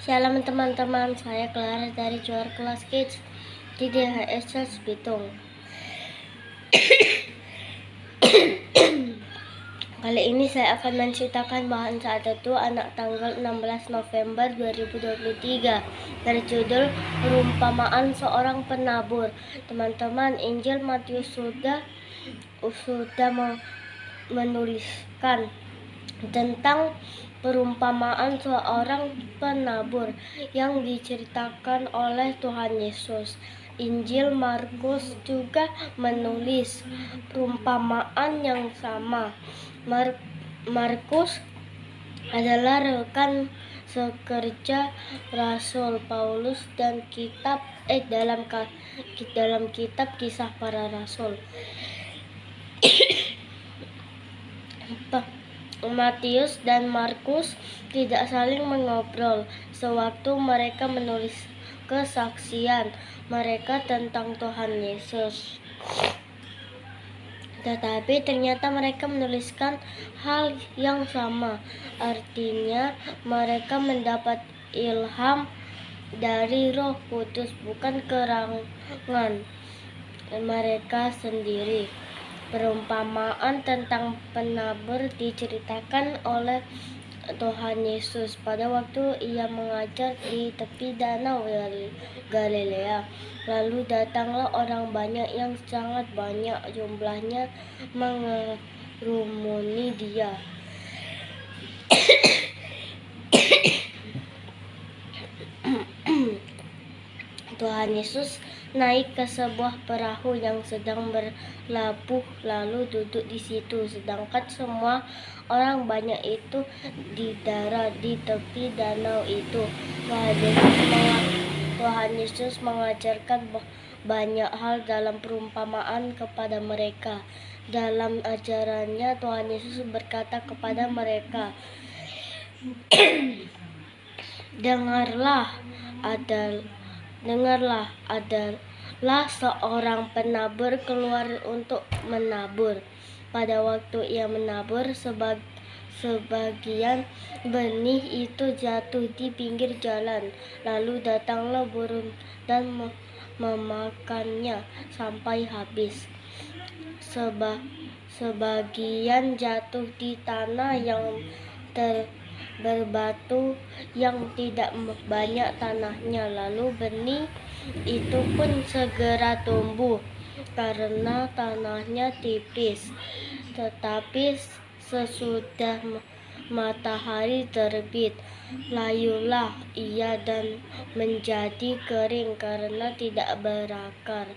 Shalom teman-teman, saya Clara dari Juara Kelas Kids di DHS Charles Bitung. Kali ini saya akan menceritakan bahan saat itu anak tanggal 16 November 2023 dari judul Perumpamaan Seorang Penabur. Teman-teman, Injil Matius sudah menuliskan tentang perumpamaan seorang penabur yang diceritakan oleh Tuhan Yesus. Injil Markus juga menulis perumpamaan yang sama. Markus adalah rekan sekerja Rasul Paulus dan dalam kitab Kisah Para Rasul. Matius dan Markus tidak saling mengobrol sewaktu mereka menulis kesaksian mereka tentang Tuhan Yesus. Tetapi ternyata mereka menuliskan hal yang sama. Artinya mereka mendapat ilham dari Roh Kudus, bukan karangan mereka sendiri. Perumpamaan tentang penabur diceritakan oleh Tuhan Yesus pada waktu ia mengajar di tepi danau Galilea. Lalu datanglah orang banyak yang sangat banyak jumlahnya mengerumuni dia. Tuhan Yesus naik ke sebuah perahu yang sedang berlabuh lalu duduk di situ, sedangkan semua orang banyak itu di darat di tepi danau itu. Tuhan Yesus mengajarkan banyak hal dalam perumpamaan kepada mereka. Dalam ajarannya, Tuhan Yesus berkata kepada mereka, Dengarlah, adalah seorang penabur keluar untuk menabur. Pada waktu ia menabur, sebagian benih itu jatuh di pinggir jalan. Lalu datanglah burung dan memakannya sampai habis. Sebagian jatuh di tanah yang berbatu yang tidak banyak tanahnya, lalu benih itu pun segera tumbuh karena tanahnya tipis. Tetapi sesudah matahari terbit, layulah ia dan menjadi kering karena tidak berakar.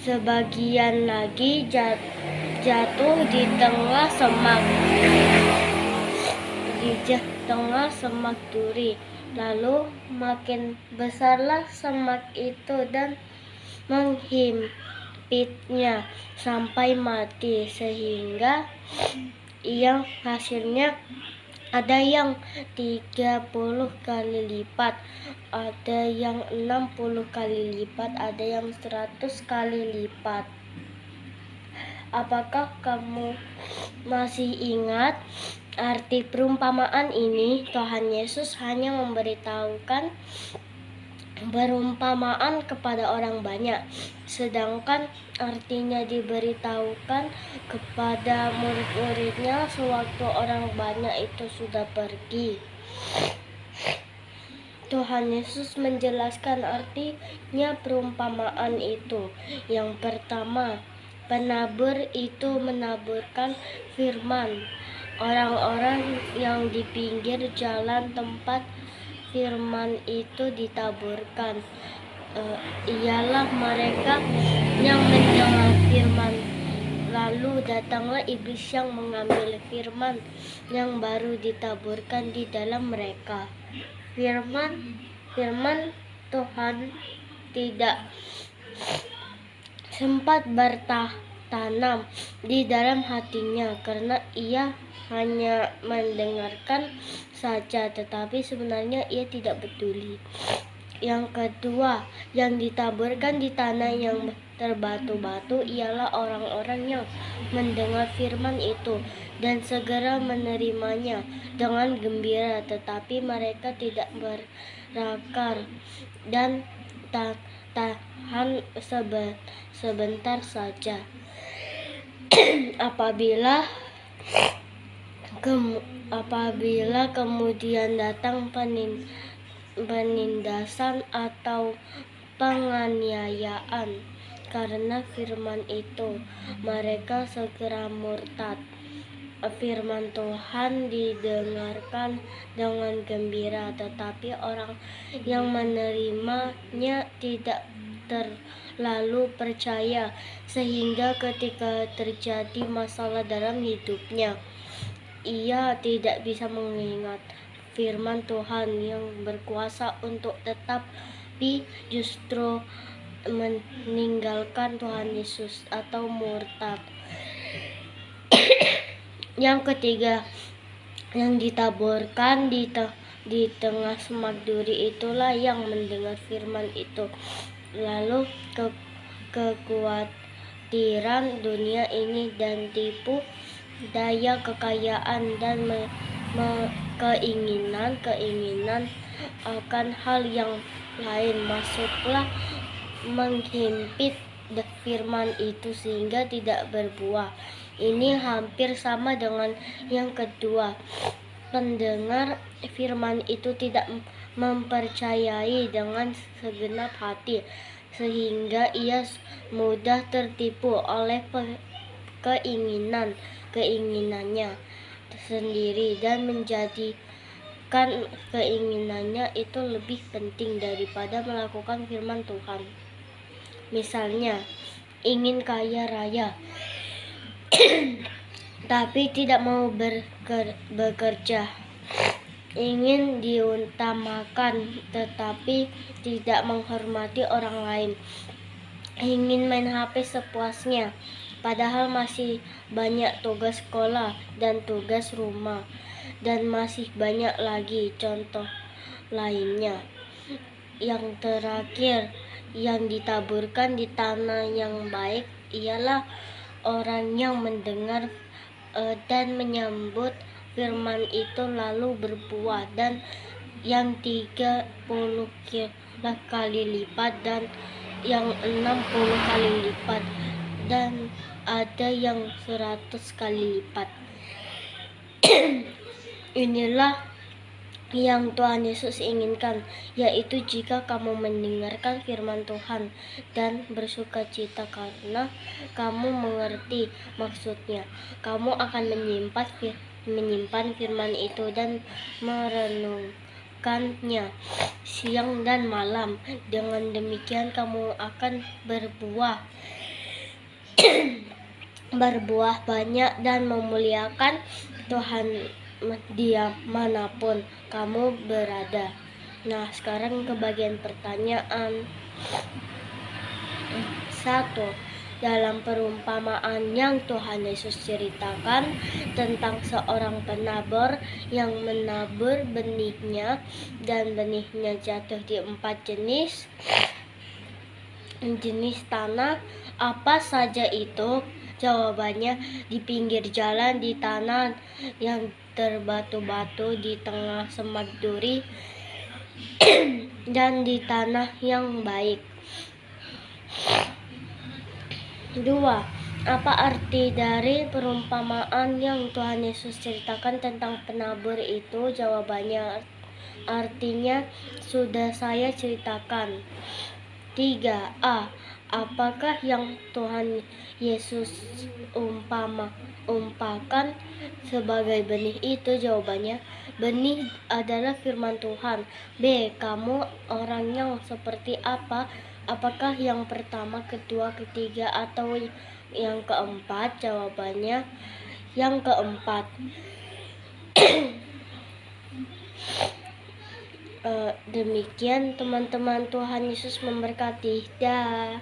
Sebagian lagi jatuh di tengah semak duri. Lalu makin besarlah semak itu dan menghimpitnya sampai mati, sehingga hasilnya ada yang 30 kali lipat, ada yang 60 kali lipat, ada yang 100 kali lipat. Apakah kamu masih ingat arti perumpamaan ini? Tuhan Yesus hanya memberitahukan perumpamaan kepada orang banyak, sedangkan artinya diberitahukan kepada murid-muridnya sewaktu orang banyak itu sudah pergi. Tuhan Yesus menjelaskan artinya perumpamaan itu. Yang pertama, penabur itu menaburkan firman. Orang-orang yang di pinggir jalan tempat firman itu ditaburkan ialah mereka yang mendengar firman. Lalu datanglah iblis yang mengambil firman yang baru ditaburkan di dalam mereka. Firman Tuhan tidak sempat bertanam di dalam hatinya karena ia hanya mendengarkan saja, tetapi sebenarnya ia tidak peduli. Yang kedua, yang ditaburkan di tanah yang terbatu-batu ialah orang-orang yang mendengar firman itu dan segera menerimanya dengan gembira, tetapi mereka tidak berakar dan tahan sebentar saja. Apabila kemudian datang penindasan atau penganiayaan karena firman itu, mereka segera murtad. Firman Tuhan didengarkan dengan gembira, tetapi orang yang menerimanya tidak terlalu percaya, sehingga ketika terjadi masalah dalam hidupnya, ia tidak bisa mengingat firman Tuhan yang berkuasa untuk tetapi justru meninggalkan Tuhan Yesus atau murtad. Yang ketiga, yang ditaburkan di tengah semak duri itulah yang mendengar firman itu, lalu kekhawatiran dunia ini dan tipu daya kekayaan dan keinginan akan hal yang lain masuklah menghimpit firman itu sehingga tidak berbuah. Ini hampir sama dengan yang kedua. Pendengar firman itu tidak mempercayai dengan segenap hati, sehingga ia mudah tertipu oleh keinginannya sendiri dan menjadikan keinginannya itu lebih penting daripada melakukan firman Tuhan. Misalnya, ingin kaya raya tapi tidak mau bekerja, ingin diutamakan tetapi tidak menghormati orang lain, ingin main HP sepuasnya padahal masih banyak tugas sekolah dan tugas rumah, dan masih banyak lagi contoh lainnya. Yang terakhir, yang ditaburkan di tanah yang baik ialah orang yang mendengar dan menyambut firman itu lalu berbuah, dan yang 30 kali lipat dan yang 60 kali lipat dan ada yang 100 kali lipat. Inilah yang Tuhan Yesus inginkan, yaitu jika kamu mendengarkan firman Tuhan dan bersukacita karena kamu mengerti maksudnya, kamu akan menyimpan firman itu dan merenungkannya siang dan malam. Dengan demikian kamu akan berbuah banyak dan memuliakan Tuhan dimanapun kamu berada. Nah, sekarang ke bagian pertanyaan. 1. Dalam perumpamaan yang Tuhan Yesus ceritakan tentang seorang penabur yang menabur benihnya, dan benihnya jatuh di 4 jenis tanah. Apa saja itu? Jawabannya, di pinggir jalan, di tanah yang terbatu-batu, di tengah semak duri, dan di tanah yang baik. 2. Apa arti dari perumpamaan yang Tuhan Yesus ceritakan tentang penabur itu? Jawabannya, artinya sudah saya ceritakan. 3. Apakah yang Tuhan Yesus umpamakan sebagai benih itu? Jawabannya, benih adalah firman Tuhan. B. Kamu orang yang seperti apa? Apakah yang pertama, kedua, ketiga, atau yang keempat? Jawabannya, yang keempat. Demikian teman-teman, Tuhan Yesus memberkati. Dah.